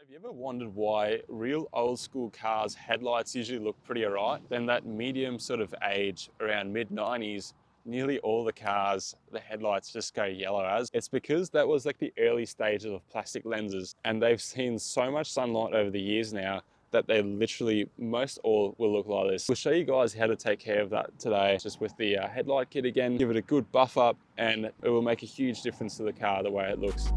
Have you ever wondered why real old school cars' headlights usually look pretty alright? Then that medium sort of age, around mid-90s, nearly all the cars, the headlights just go yellow as. It's because that was like the early stages of plastic lenses, and they've seen so much sunlight over the years now that they literally, most all will look like this. We'll show you guys how to take care of that today, just with the headlight kit again. Give it a good buff up and it will make a huge difference to the car, the way it looks.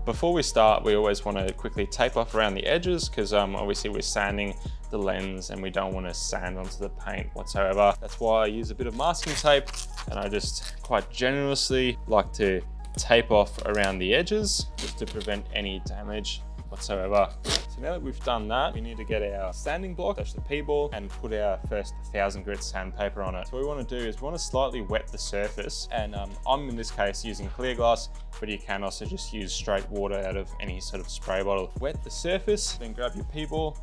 Before we start, we always want to quickly tape off around the edges because obviously we're sanding the lens and we don't want to sand onto the paint whatsoever. That's why I use a bit of masking tape, and I just quite generously like to tape off around the edges just to prevent any damage whatsoever. So now that we've done that, we need to get our sanding block, touch the P-ball, and put our first 1000 grit sandpaper on it. So what we want to do is we want to slightly wet the surface, and I'm in this case using clear glass, but you can also just use straight water out of any sort of spray bottle. Wet the surface, then grab your P-ball,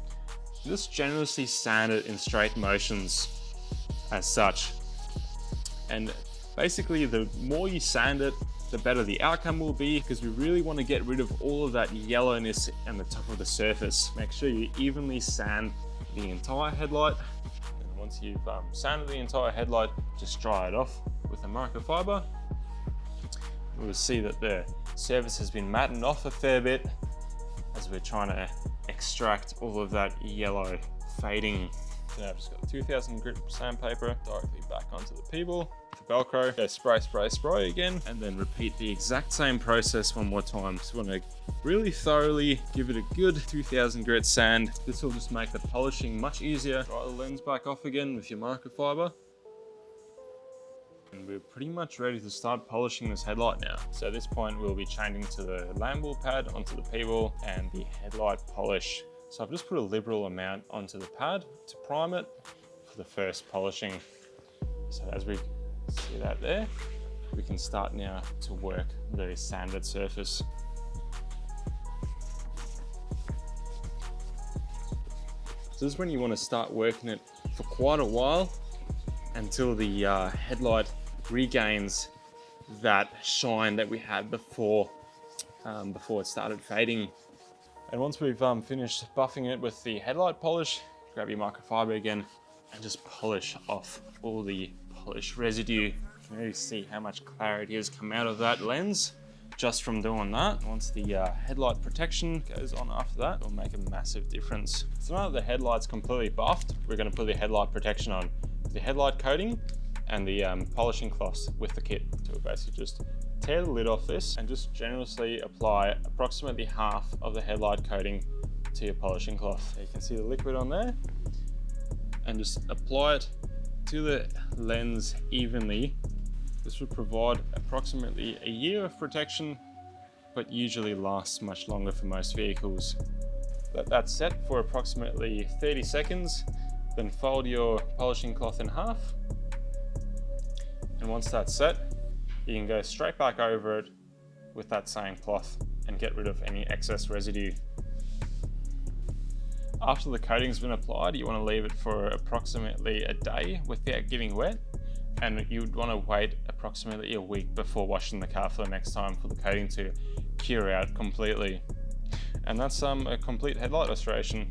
just generously sand it in straight motions as such. And basically the more you sand it, the better the outcome will be, because we really want to get rid of all of that yellowness on the top of the surface. Make sure you evenly sand the entire headlight. And once you've sanded the entire headlight, just dry it off with a microfiber. We'll see that the surface has been matted off a fair bit as we're trying to extract all of that yellow fading. So now I've just got 2000 grit sandpaper directly back onto the P-ball. For Velcro, go spray, spray, spray again, and then repeat the exact same process one more time. So we want to really thoroughly give it a good 2000 grit sand. This will just make the polishing much easier. Dry the lens back off again with your microfiber. And we're pretty much ready to start polishing this headlight now. So at this point, we'll be changing to the lamp pad onto the P-ball and the headlight polish. So I've just put a liberal amount onto the pad to prime it for the first polishing. So as we see that there, we can start now to work the sanded surface. So this is when you want to start working it for quite a while until the headlight regains that shine that we had before it started fading. And once we've finished buffing it with the headlight polish, grab your microfiber again and just polish off all the polish residue. You can really see how much clarity has come out of that lens just from doing that. Once the headlight protection goes on after that, it'll make a massive difference. So now that the headlight's completely buffed, we're going to put the headlight protection on. The headlight coating and the polishing cloths with the kit. So we'll basically just tear the lid off this and just generously apply approximately half of the headlight coating to your polishing cloth. You can see the liquid on there, and just apply it to the lens evenly. This will provide approximately a year of protection, but usually lasts much longer for most vehicles. Let that set for approximately 30 seconds, then fold your polishing cloth in half. And once that's set, you can go straight back over it with that same cloth and get rid of any excess residue. After the coating's been applied, you want to leave it for approximately a day without getting wet, and you'd want to wait approximately a week before washing the car for the next time for the coating to cure out completely. And that's a complete headlight restoration.